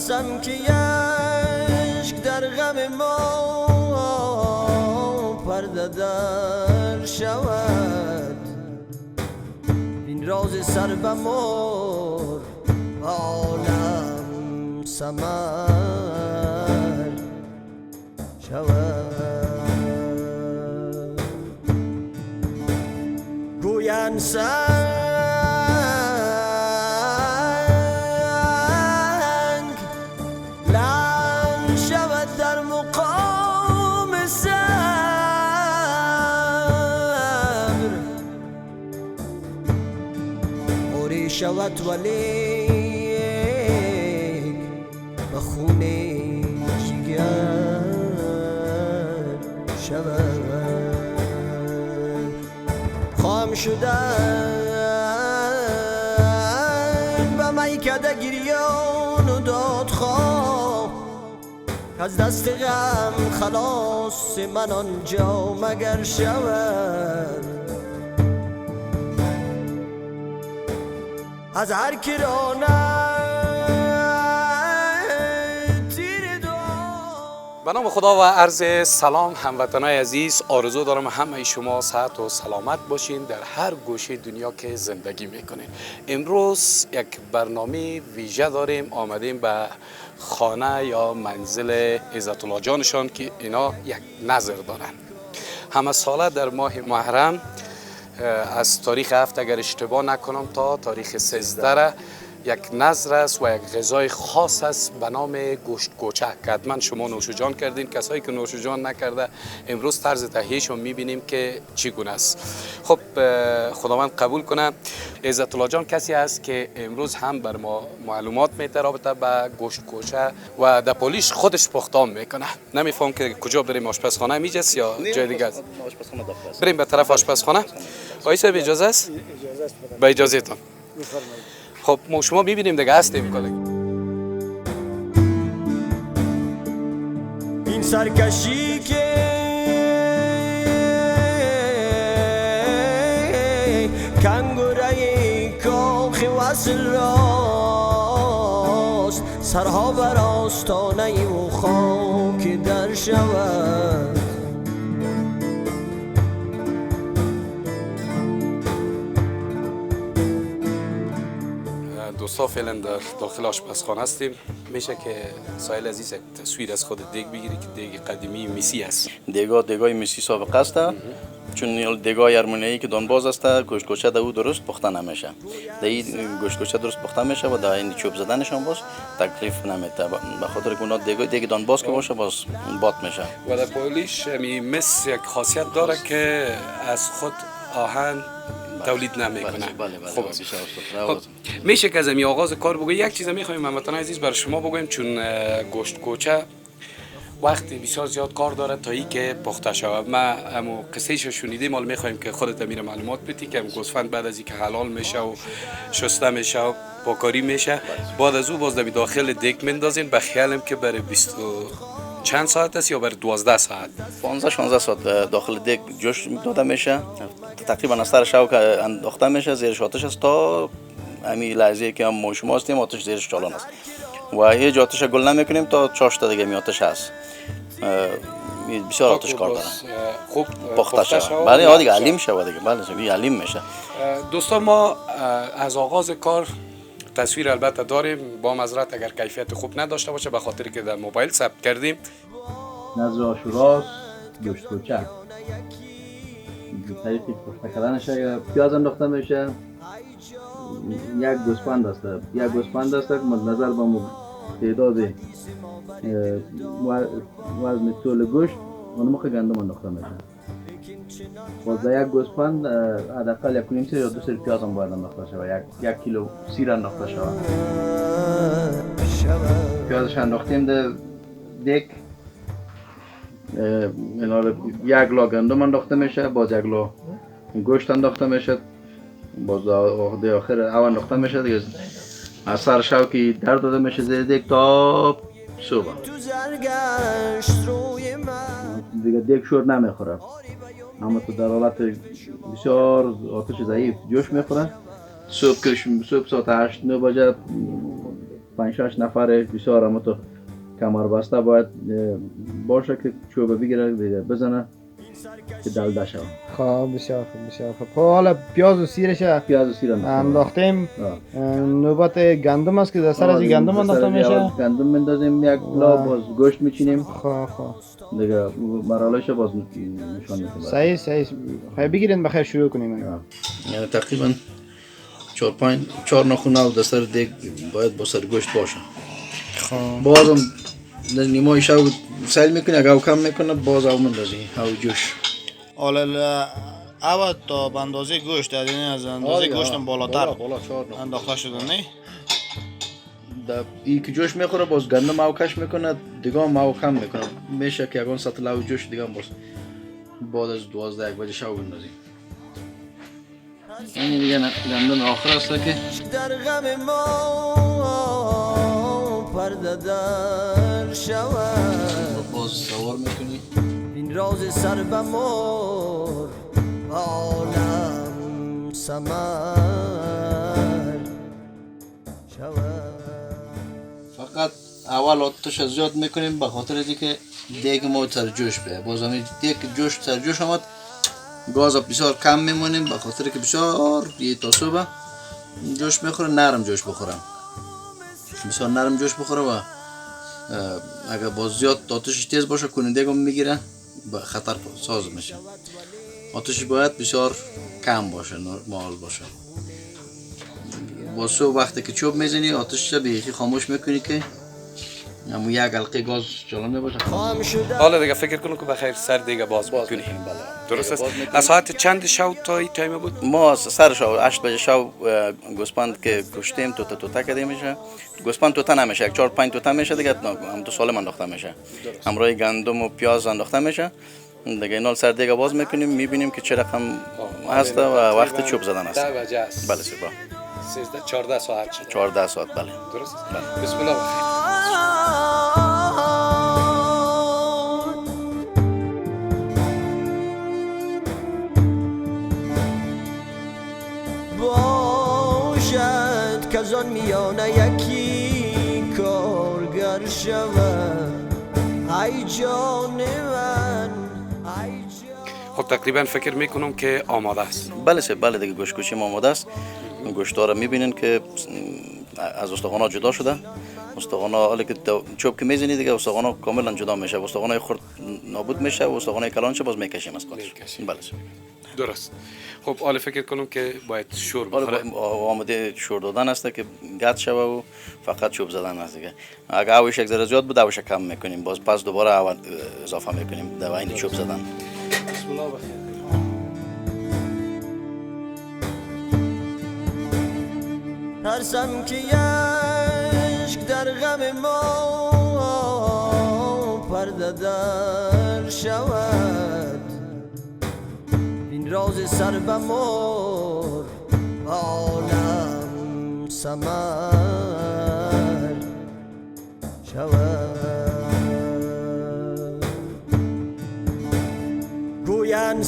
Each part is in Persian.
ترسم که یشک در غم ما پرده در شود، این راز سر به مر عالم سمر شود. گویند سنگ لعل شود در مقام صبر، اوری شود ولی به خون جگر شود. خام شدن به میکده گریان و دادخواه، از دست غم خلاص من آنجا مگر شود. از هر کی به نام خدا و عرض سلام هموطنای عزیز. آرزو دارم همه شما صحت و سلامت باشین در هر گوشه دنیا که زندگی میکنین. امروز یک برنامه ویژه داریم، آمدیم به خانه یا منزل عزت الله جانشان که اینا یک نظر دارن. همه ساله در ماه محرم از تاریخ 7 اگر اشتباه نکنم تا تاریخ 13 یک نظر است و یک غذای خاص است به نام گوشت کوچه که حتما شما نوشجان کردین. کسایی که نوشجان نکرده امروز طرز تهیهش رو میبینیم که چگونه است. خب خداوند قبول کنه. عزت الله جان کسی است که امروز هم بر ما معلومات میده رابطه به گوشت کوچه و در پولیش خودش پختام میکنه. نمیفهم که کجا بریم، آشپزخانه میجاست یا جای دیگه است؟ بریم به طرف آشپزخانه. آقای صاحب اجازه است؟ اجازه است. با اجازهتون. خب ما شما ببینیم دیگه هستیم کلا. این سرکشی که کنگوره کاخ وصل راست، سرها بر آستانه و خاک در شود. دوستا فعلا در داخل آشپزخانه هستیم. میشه که سایل عزیز یک تصویر از خود دیگ بگیری که دیگ قدیمی میسی است. دیگای میسی سابقه است، چون دیگای ارمنیایی که دانباز است گوشت کوچه در او درست پخته نمیشه. در این گوشت کوچه درست پخته میشه و در این چوب زدنشان باز تکلیف نمیده، به خاطر که اونا دیگ دانباز که باشه باز بات میشه. و در پولیش مس یک خاصیت داره که از خود آهن تولید نمیکنه. خب میشه که از این آغاز کار بگویم. یک چیز میخوایم هموطنان عزیز برای شما بگویم، چون گوشت کوچه وقتی بسیار زیاد کار داره تا ای که پخته شود. ما همو قصهش شنیدیم، مال میخوایم که خودت امیر معلومات بدی که گوسفند بعد از اینکه حلال میشه و شسته میشه و پاکاری میشه، بعد از او باز در داخل دیگ میندازین. به خیالم که برای 20 چند ساعت است یا برای 12 ساعت 15-16 ساعت داخل دیگ جوش داده میشه. تقریبا از سر شو که انداخته میشه زیرش آتش است تا همین لحظه که ما شما هستیم آتش زیرش چالان است و هیچ آتش گل نمیکنیم تا 4 تا دیگه می آتش هست. بسیار آتش کار داره. خوب پخته شود. بله دیگه علیم شود دیگه. بله علیم میشه. دوستان ما از آغاز کار تصویر البته داریم، با معذرت اگر کیفیت خوب نداشته باشه به خاطر که در موبایل ثبت کردیم. نظر عاشوراست، گوشت کوچه طریقی پخته کردنش پیاز انداخته میشه. یک گوسفند است که نظر به تعداد وزن طول گوشت اون موقع گندم انداخته میشه. باز یک گوسفند حداقل 1.5 سر یا 2 سر پیاز هم باید انداخته شود. 1 کیلو سیر انداخته شود. پیازش انداختیم در دیگ. یک لا گندم انداخته میشه، باز یک لا گوشت انداخته میشه، باز آخر او انداخته میشه دیگه. از سر شو که در داده میشه زیر دیگ تا صبح دیگه. دیگ شور نمیخوره، اما تو در حالت بسیار آتش ضعیف جوش میخوره. صبح ساعت 8-9 بجه 5-6 نفر بسیار اما تو کمر بسته باید باشه که چوبه بگیره دیگه بزنه که دلده شود. خب بسیار خوب بسیار خوب. خب حالا پیاز و سیرش پیاز و سیر انداختیم. نوبت گندم است که در سر از این گندم انداخته میشه. گندم میندازیم یک لا باز گوشت میچینیم. خب دیگه مراحلش باز نشان میدیم. صحیح. خب بگیرین بخیر شروع کنیم. یعنی تقریبا 4 ناخن او دستر دیگ باید با سر گوشت باشه. خب بازم نیمای شب سیل میکنه، اگه او کم میکنه باز او مندازی او جوش. حالا اول تا به اندازه گوشت یعنی از اندازه گوشتم بالاتر بالا 4 ناخن انداخته شده نه؟ ای که جوش میخوره باز گندم او کش میکنه دیگه هم او کم میکنه میشه که اگه سطل او جوش دیگه هم باز بعد از 12 بجه شب بندازی. این دیگه گندم آخر است که در غم ما پرده در شود باز سوار میکنی. این راز سر به مور عالم سمر شود. فقط اول آتش زیاد میکنیم به خاطر اینکه دیگ ما سر جوش بیه. باز همین دیگ جوش سر جوش آمد گاز بسیار کم میمونیم به خاطر که بسیار یه تا صبح جوش میخوره، نرم جوش بخورم، بسیار نرم جوش بخوره و اگر باز زیاد آتش تیز باشه کننده گم میگیره به خطر ساز میشه. آتش باید بسیار کم باشه، نرمال باشه. با سو وقتی که چوب میزنی آتش بیخی خاموش میکنی که همون یک حلقه گاز چالان نباشه. حالا دیگه فکر کنم که بخیر سر دیگه باز بکنیم. درست است. از ساعت چند شب تا این تایم بود؟ ما سر شب 8 بجه شب گوسپند که کشتیم توتا کردیم میشه. گوسپند توتا نمیشه، 4-5 توتا میشه دیگه، هم تو سالم انداخته میشه. همراه گندم و پیاز انداخته میشه. دیگه اینا سر دیگه باز میکنیم میبینیم که چه رقم هست و وقت چوب زدن است. 10 بجه است. بله صبح 14 ساعت شد. 14 ساعت بله. درست است. بله. بسم الله بخیر. باشد که از آن میانه یکی کارگر شود ای جان من ای جان. خب تقریبا فکر میکنم که آماده است. بله دیگه گوشت کشیم آماده است. گوشت‌ها رو میبینین که از استخوان‌ها جدا شده. استخوان‌ها حالا که چوب که میزنی دیگه استخوان‌ها کاملا جدا میشه. استخوان‌های خرد نابود میشه و استخوان‌های کلان چه باز میکشیم از خودش. بله. درست. خب حالا فکر کنم که باید شور بخوره. آماده شور دادن است که گت شوه و فقط چوب زدن است دیگه. اگه آوش یک ذره زیاد بود آوش کم میکنیم، باز پس دوباره اضافه میکنیم در این چوب زدن. بسم الله بخیر. ترسم که عشق در غم ما پرده در شود این راز سر به مور عالم سمر شود. گویند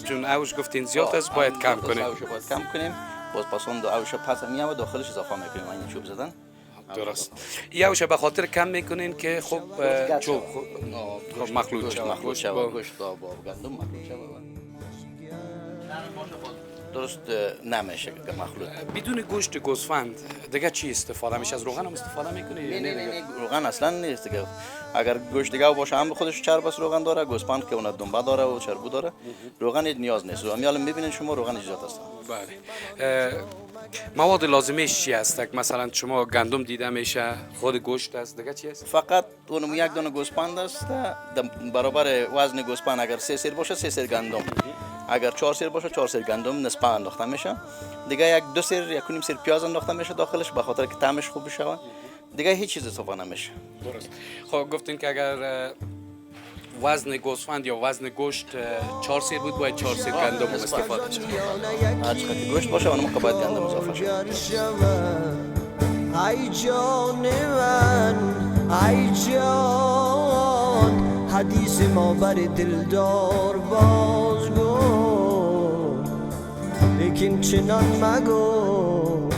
چون اوش گفتین زیاد است باید کم کنیم. اوش باید کم کنیم. باز پسند اوش پس میام داخلش اضافه میکنیم این چوب زدن. درست. یا اوش به خاطر کم میکنین که خب چوب خب مخلوط شود گوشت با گندم مخلوط شود. درست نمیشه که مخلوط. بدون گوشت گوسفند دیگه چی استفاده میشه؟ از روغن هم استفاده میکنی؟ نه روغن اصلا نیست دیگه. اگر گوشت دیگه باشه هم خودش چرب است روغن داره، گوسفند که اون دنبه داره و چربو داره، روغن نیاز نیست. میال میبینین شما روغن زیاد است. بله. مواد لازمیش چی هست؟ مثلا شما گندم دیده میشه، خود گوشت است، دیگه چی است؟ فقط اون یک دانه گوسفند است برابر وزن گوسفند. اگر 3 سیر باشه 3 سیر گندم، اگر 4 سیر باشه 4 سیر گندم نسبت انداخته میشه. دیگه 1-2 سیر 1.5 سیر پیاز انداخته میشه داخلش به خاطر که طعمش خوب بشه. دیگه هیچ چیز اضافه نمیشه. درست. خب گفتین که اگر وزن گوسفند یا وزن گوشت 4 سیر بود باید 4 سیر گندم استفاده شد. هر چقدر که گوشت باشه اونم باید گندم اضافه شد. ای جان من ای جان حدیث ما بر دلدار بازگو لیکن چنان مگو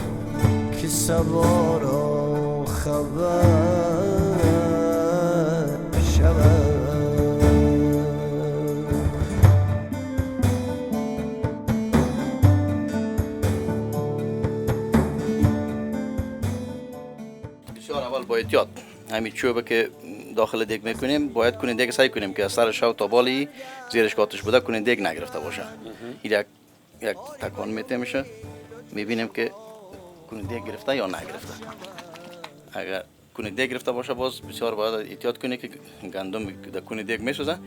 که سوارا خبر شود. بسیار اول با احتیاط همین چوبه که داخل دیگ میکنیم باید کنیدگ سعی کنیم که از سر شو تا بالی زیرش آتش بوده کنیدگ نگرفته باشه. این یک تکان میته میشه میبینیم که کنیدگ گرفته یا نگرفته. اگر کنیدگ گرفته باشه باز بسیار باید احتیاط کنی که گندم در کنیدگ میسوزه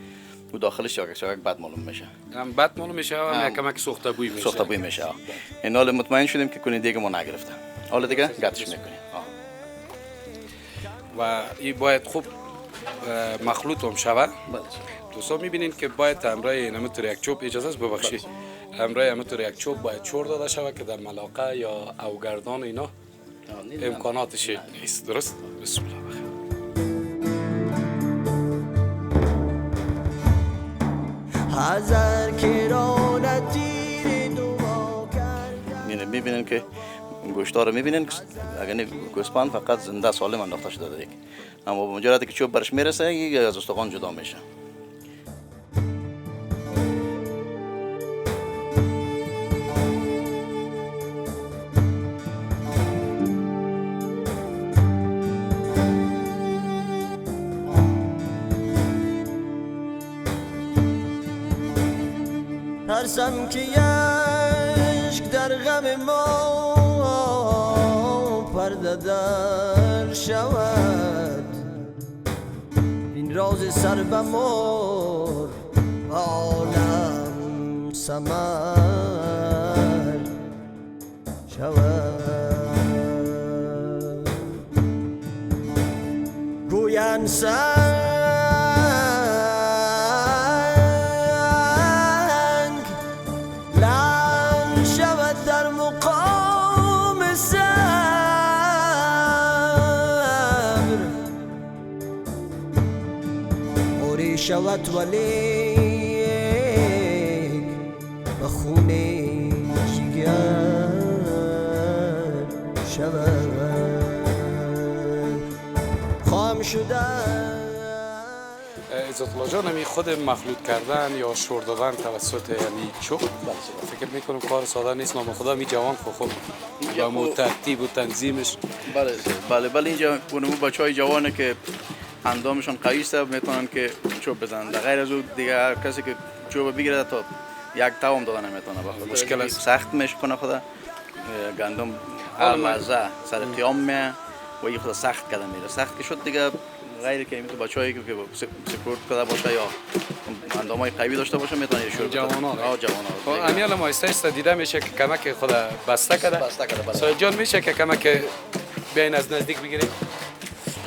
و داخلش یک بد معلوم میشه. هم بد معلوم میشه و کمک سوخته بوی میشه. سوخته بوی میشه. این حال مطمئن شدیم که کنیدگ ما نگرفته. حالا دیگه گاتش میکنیم. و این باید خوب مخلوط هم شود. بله. دوستان میبینین که باید همراه اینمطور یک چوب اجازه است ببخشید همراه اینمطور یک چوب باید چور داده شود که در ملاقه یا اوگردان اینا امکاناتش نیست. درست؟ بسم الله بخیر. هزار کرانه تیر دعا کردم. میبینین که گوشت‌ها رو میبینین که اگر گوسپند فقط زنده سالم انداخته شده دیگه، اما با مجردی که چوب برش میرسه از استخوان جدا میشه. ترسم که یشک در غم ما پرده در شود، این راز سر به مر عالم سمر شود. گویند شود ولی به خونه جگر شود خام شده. عزت الله جان همی خود مخلوط کردن یا شور دادن توسط یعنی چوب فکر میکنم کار ساده نیست. نام خدا می جوان خوب و ترتیب و تنظیمش. بله اینجا اونمو بچهای جوانه که اندامشون قوی است میتونن که چوب بزنن. در غیر از اون دیگه کسی که چوب بگیره تا یک تاوم دادن نمیتونه. مشکل است. سخت میشکنه خدا گندم مزه سر قیام میه و این خدا سخت کده میره. سخت که شد دیگه غیر که میتونه بچه‌ای که سپورت کرده باشه یا اندامای قوی داشته باشه میتونه شروع کنه. جوانان امیال ما است دیده میشه که کمک خدا بسته کرده. سایه جان میشه که کمک بیاین از نزدیک بگیریم.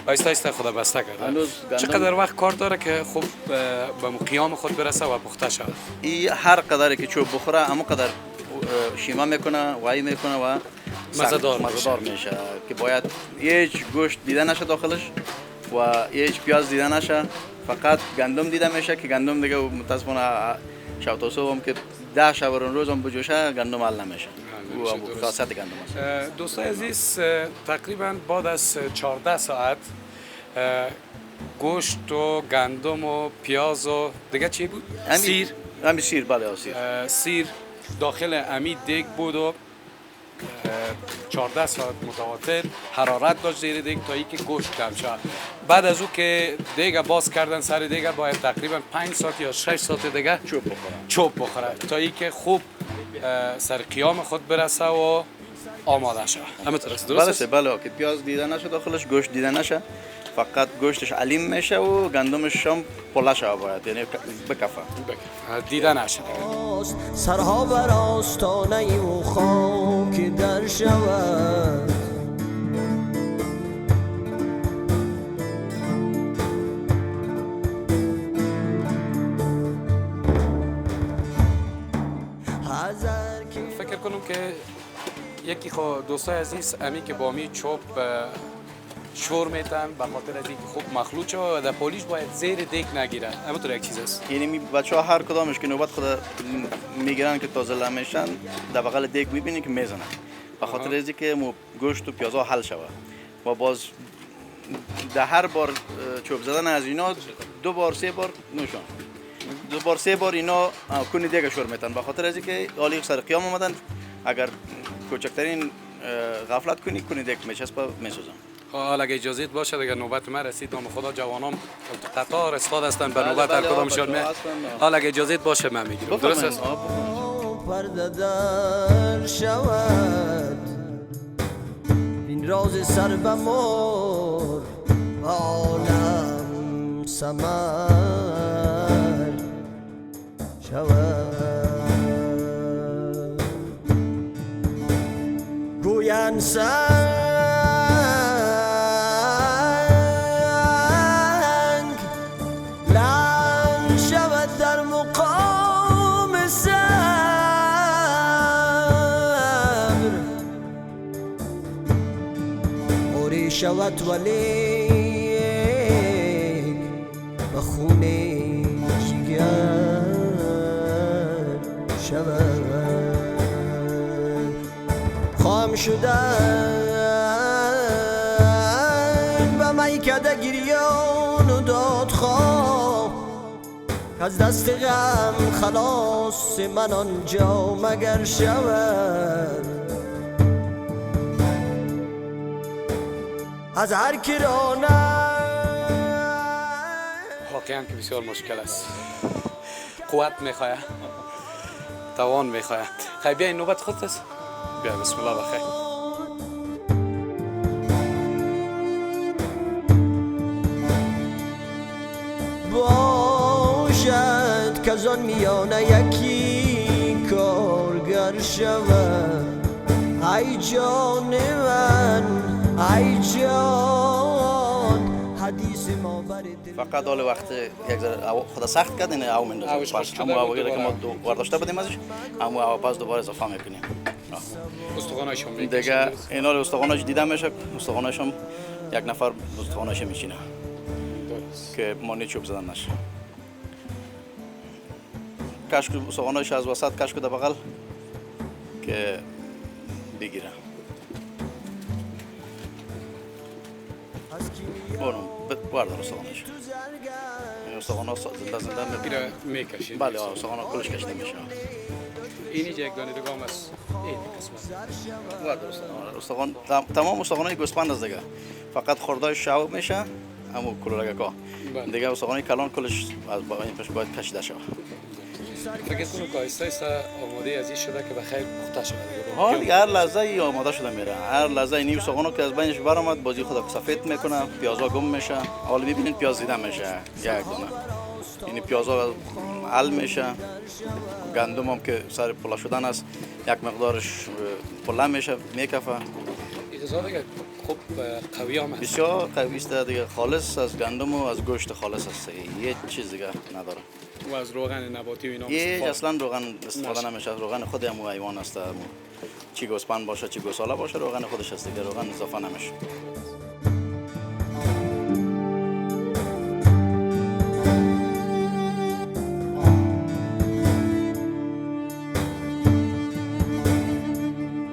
آیسته خدا بسته کرده. چقدر وقت کار داره که خوب به قیام خود برسه و پخته شود؟ این هر قدری که چوب بخوره همون قدر شیمه میکنه وای میکنه و مزه‌دار میشه که باید هیچ گوشت دیده نشه داخلش و هیچ پیاز دیده نشه، فقط گندم دیده میشه که گندم دیگه متاسفانه شب تا صبح هم که 10 شب روز هم بجوشه گندم حل نمیشه. و خاصیت گندم است. دوستان عزیز تقریبا بعد از 14 ساعت گوشت و گندم و پیاز و دیگه چی بود؟ سیر بله سیر داخل امی دیگ بود و 14 ساعت متواتر حرارت داشت زیر دیگ تا اینکه گوشت کم شد. بعد از او که دیگه باز کردن سر دیگه باید تقریبا 5 ساعت یا 6 ساعت دیگه چوب بخوره تا اینکه خوب سر قیام خود برسه و آماده شه. درسته؟ بله که پیاز دیده نشه داخلش، گوشت دیده نشه، فقط گوشتش علیم میشه و گندمش هم پله شه باید، یعنی بکفه دیده نشه. سرها بر آستانه او خاک در شود، فکر کنم که یکی خو دوستای عزیز امی که با می چوب شور میتن به خاطر از اینکه خوب مخلوط شده و در پولیش باید زیر دیگ نگیره. همونطور یک چیز است. یعنی بچه ها هر کدامش که نوبت خود میگیرن که تازه لمیشن در بغل دیگ میبینی که میزنن به خاطر از اینکه گوشت و پیازا حل شود و باز در هر بار چوب زدن از اینا 2 بار 3 بار نوشان 2 بار 3 بار اینا کنی دیگه شور میتن به خاطر از اینکه عالی سر قیام اومدن اگر کوچکترین غفلت کنی دیگه میچسبه میسوزن. حالا اگه اجازه باشه اگر نوبت من رسید نام خدا جوانام قطار استاد هستن به نوبت هر کدامشون حالا اگه اجازه باشه من میگیرم. درست است؟ پرده در شود این راز سر به مر عالم سمر شود گوین سنگ لعن شود در مقام صبر موری شود ولی به خون جگر شود خام شدن به میکده گریان و دادخواه از دست غم خلاص من آنجا مگر شود از هر کی رانم واقعا که بسیار مشکل است. قوت میخواه، توان میخواه. خیلی بیا این نوبت خود است. بیا بسم الله بخیر. باشد که از آن میانه یکی کارگر شود ای جان من ای جان حدیث ما بر دل فقط حال وقت یک ذره خدا سخت کرد این او میندازیم پس همون اولی که ما برداشته بدیم ازش همون او پس دوباره اضافه میکنیم استخوانشون دیگه اینا رو استخوانش دیده میشه استخوانش هم یک نفر استخوانش میشینه که مانی چوب زدن نشه کشک استخوانش از وسط کشک در بغل که بگیره برو بردار استخوانش این استخوان زنده میره میکشید. بله استخوان کلش کشیده میشه اینی یک دانه دوگام است. این قسمت بردار استخوان تمام استخوانای گوسفند از دیگه فقط خوردای شو میشه همون کلورگا دیگه استخوان کلان کلش از این پش باید کشیده شود. فکر کنم که آیسته آیسته آماده از این شده که بخیر پخته شده ها دیگه هر لحظه ای آماده شده میره هر لحظه این استخوانو که از بینش برآمد بازی خود سفید میکنه پیازا گم میشه حالا ببینید پیاز دیده میشه یک دونه این پیازا حل میشه گندم هم که سر پلا شدن است یک مقدارش پله میشه میکفه این غذا دیگه خوب قوی هم است. بسیار قوی است دیگه خالص از گندم و از گوشت خالص است هیچ چیز دیگه نداره و از روغن نباتی و اینا هیچ اصلا روغن استفاده نمیشه روغن خود هم حیوان است چی گوسفند باشه چی گوساله باشه روغن خودش است دیگه روغن اضافه نمیشه.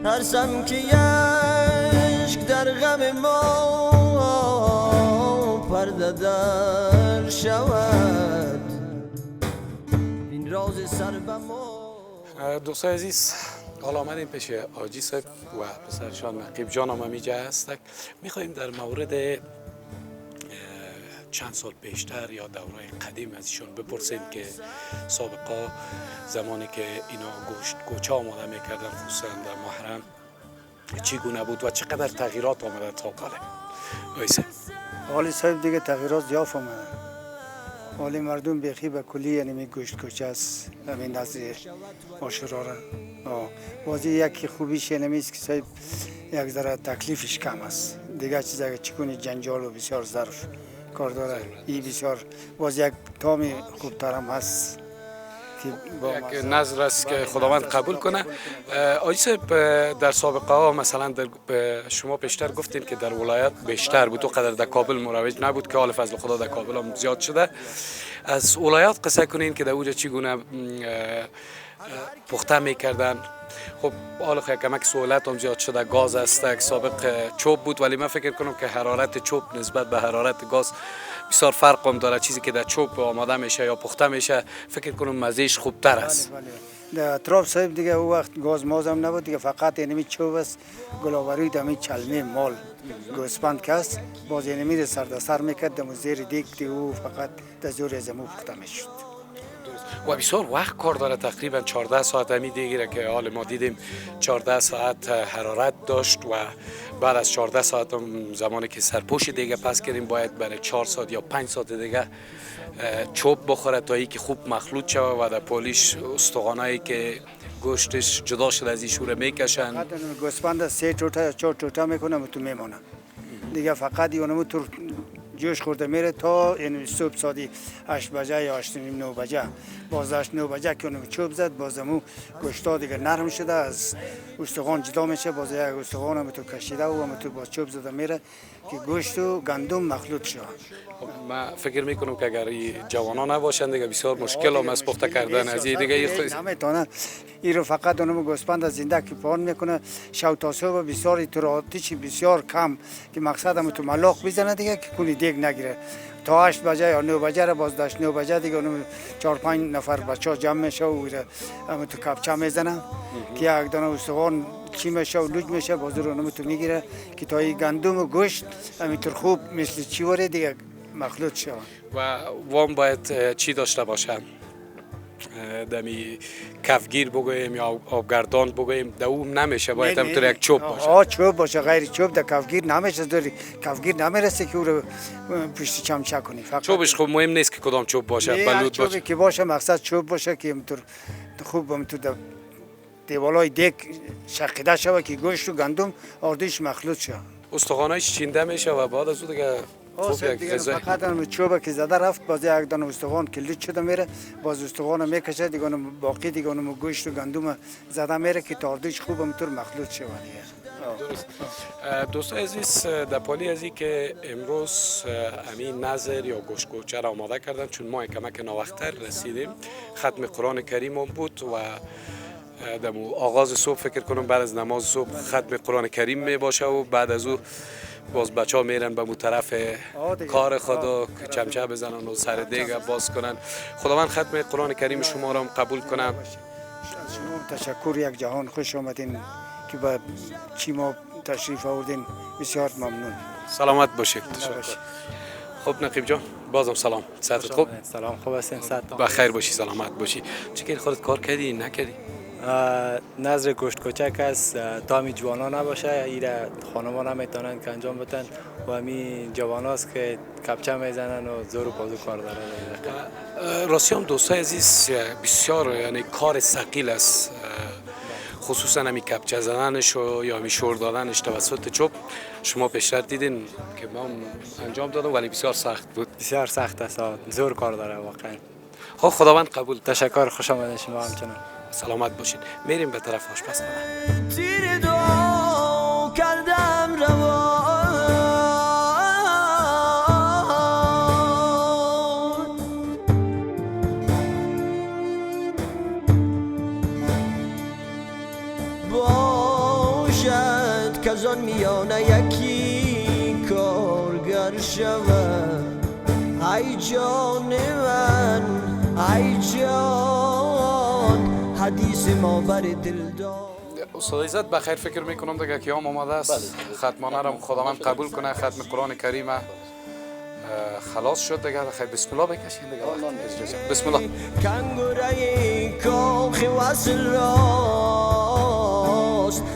ترسم که یشک در غم ما پرده در شود این راز سر به ما. دوستای عزیز حالا آمدیم پیش آجی صاحب و پسرشان نقیب جان هم همیجا هستک. میخواییم در مورد چند سال پیشتر یا دورای قدیم از ایشون بپرسیم که سابقا زمانی که اینا گوچه آماده میکردن خصوصا در محرم چگونه بود و چقدر تغییرات آمده تا قاله وایسه. حالی صاحب دیگه تغییرات زیاد آمده حالی مردم بیخی به کلی یعنی گوشت کوچه است همین نزد عاشورا را بازی یکی خوبیش نمیست که صاحب یک ذره تکلیفش کم است دیگه چیز اگه چکنی جنجال و بسیار ظرف کار داره این بسیار باز یک تام خوبتر هم هست که با یک نظر است که خداوند قبول کنه. آقای صاحب در سابقه ها مثلا شما پیشتر گفتین که در ولایت بیشتر بود، تو قدر در کابل مروج نبود که حال فضل خدا در کابل هم زیاد شده. از ولایت قصه کنین که در اوجا چگونه پخته میکردن. خب حالا خیلی کمک سهولت هم زیاد شده، گاز است که سابق چوب بود، ولی من فکر کنم که حرارت چوب نسبت به حرارت گاز بسیار فرق هم داره. چیزی که در چوب آماده میشه یا پخته میشه فکر کنم مزهش خوبتر است. در اطراف صاحب دیگه او وقت گاز ماز هم نبود دیگه، فقط اینمی چوب است، گلاوری دمی چلمه مال گوسپند که است باز اینمی سر در سر میکرد دم زیر دیگ دیگه او فقط در زور از امو پخته میشد. و بسیار وقت کار داره، تقریبا 14 ساعت همی دیگه که حال ما دیدیم 14 ساعت حرارت داشت و بعد از 14 ساعت هم زمانی که سرپوش دیگه پس کردیم باید برای 4 ساعت یا 5 ساعت دیگه چوب بخوره تا ای که خوب مخلوط شود و در پولیش استخوانایی که گوشتش جدا شده از ایشوره میکشن. فقط گوسپند 3 ټوټه یا 4 ټوټه میکنم تو میمونه دیگه، فقط اونمو تو جوش خورده میره تا این صبح ساعتی 8 بجه یا 8 9 بجه، باز 8 9 بجه که اونم چوب زد بازمو گوشتا دیگه نرم شده از استخوان جدا میشه، باز یک استخوان هم تو کشیده و هم تو با چوب زده میره که گوشت و گندم مخلوط شد. من فکر میکنم که اگر جوانان نباشند دیگه بسیار مشکل هم از پخته کردن از این دیگه نمیتونه. این رو فقط اونم گوسپند از زنده که پان میکنه شو تا صبح بسیار تراتیچ بسیار کم که مقصد هم تو ملاق بزنه دیگه که کنی دیگ نگیره تا 8 بجه یا 9 بجه را باز داشت 9 بجه دیگه اونم 4 5 نفر بچه ها جمع میشه و هم تو کپچه میزنه که یک دانه استخوان چی میشه و لوج میشه باز رو اونم تو میگیره که تا این گندم و گوشت همینطور خوب مثل چی وره دیگه مخلوط شد. و وام باید چی داشته باشن؟ دمی کفگیر بگوییم یا آبگردان بگوییم دوم نمیشه، باید همینطور یک چوب باشه. چوب باشه، غیر چوب در کفگیر نمیشه، داری کفگیر نمیرسه که او رو پشت چمچه کنی. چوبش خب مهم نیست که کدام چوب باشه، بلوط باشه که باشه، مقصد چوب باشه که همینطور خوب همینطور در دیوالای دیگ شقیده شود که گوشت و گندم آردیش مخلوط شد. استخوانایش چینده میشه و بعد از اون دیگه خوب یک غذا. فقط هم چوب که زده رفت باز یک دانه استخوان که لوچ شده میره باز استخوان میکشه دیگه اون باقی دیگه اون گوشت و گندم زده میره که تاردیش خوب همینطور مخلوط شود دیگه. دوستان عزیز، در پالی از این که امروز امین نظر یا گوشت کوچه را آماده کردن چون ما کمک ناوقتر رسیدیم، ختم قرآن کریم هم بود و در آغاز صبح فکر کنم بعد از نماز صبح ختم قرآن کریم می باشه و بعد از او باز بچه ها میرن به طرف کار خود و چمچه بزنن و سر دیگه باز کنن. خداوند ختم قرآن کریم شما را قبول کنم. شما تشکر، یک جهان خوش آمدین که به چی ما تشریف آوردین، بسیار ممنون. سلامت باشید. خب نقیب جان بازم سلام، صحتت خوب؟ سلام، خوب هستین؟ بخیر باشی، سلامت باشی. چه خودت کار کردی نکردی؟ نظر گوشت کوچک است تا همی جوانا نباشه ایره خانما نمیتونن که انجام بدن و همی جواناست که کپچه میزنن و زور و بازو کار دارن. راستی هم دوستای عزیز بسیار یعنی کار ثقیل است، خصوصا همی کپچه زدنش و یا همی شور دادنش توسط چوب. شما پیشتر دیدین که ما انجام دادم ولی بسیار سخت بود. بسیار سخت است، زور کار داره واقعا. خب خداوند قبول. تشکر، خوش آمدید شما همچنان. سلامت باشین. میریم به طرف آشپزخانه. تیر دعا کردم روان باشد که از آن میانه یکی کارگر شود. ای جان من، ای جان، حدیث ما بر دل دار. استاد عزت بخیر، فکر میکنم دیگه قیام آماده است. ختمانه را خداوند قبول کنه، ختم قرآن کریم خلاص شد دیگه. بخیر بسم الله بکشین دیگه. بسم الله. کنگوره کاخ وصل راست،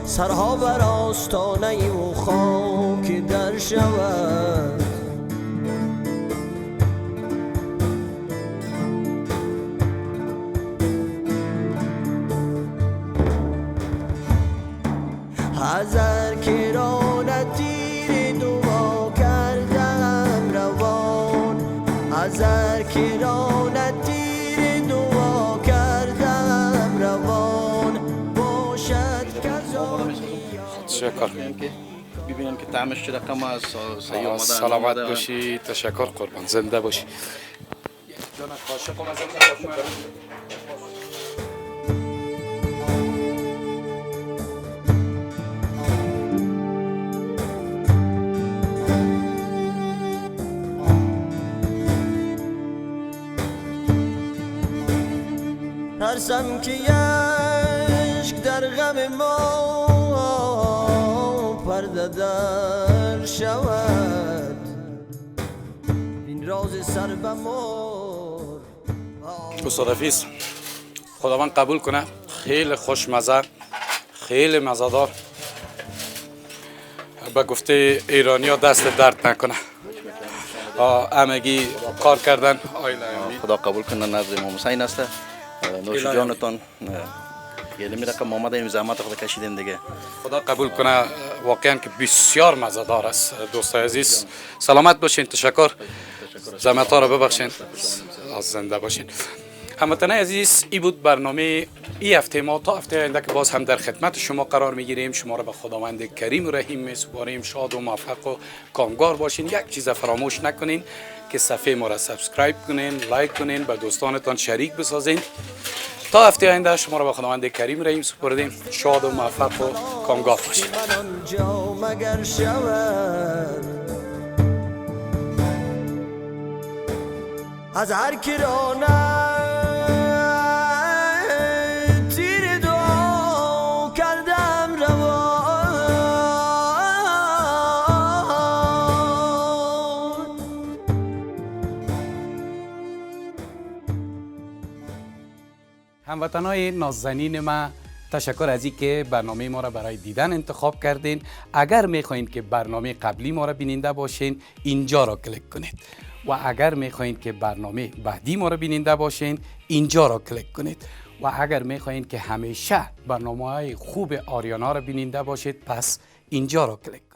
سرها بر آستانه او خاک در شود. هزار کران تیر دعا کردم روان، هزار کران تیر دعا کردم تشکر. ببینیم که طعمش چه رقم است، صحیح آمده سلامت باشی. تشکر قربان. زنده باشی. ترسم که یشک در غم ما پرده در شود، این راز سر به مور. استاد حفیظ، خداوند قبول کنه. خیلی خوشمزه، خیلی مزه‌دار. به گفته ایرانی ها دست درد نکنه. همگی کار کردن. خدا قبول کنه. نزد امام حسین است. نوش جانتان. یعنی رقم آمده این زحمت خود کشیدین دیگه. خدا قبول کنه. واقعا که بسیار مزه‌دار است. دوستای عزیز سلامت باشین. تشکر. زحمت ها رو ببخشین. زنده باشین. هموطنان عزیز، این بود برنامه این هفته ما. تا هفته آینده که باز هم در خدمت شما قرار میگیریم. شما را به خداوند کریم و رحیم میسپاریم. شاد و موفق و کامگار باشین. یک چیز فراموش نکنین که صفحه ما را سابسکرایب کنین، لایک کنین، به دوستانتان شریک بسازین. تا هفته آینده شما را به خداوند کریم رحیم سپردیم. شاد و موفق و کامگار باشین. من آنجا مگر شود از هر کی تیر دعا کردم روان. هموطنای نازنین ما، تشکر از این که برنامه ما را برای دیدن انتخاب کردین. اگر میخواین که برنامه قبلی ما را بیننده باشین، اینجا را کلیک کنید. و اگر میخواین که برنامه بعدی ما را بیننده باشین، اینجا را کلیک کنید. و اگر میخواین که همیشه برنامه‌های خوب آریانا را بیننده باشید، پس اینجا را کلیک کنید.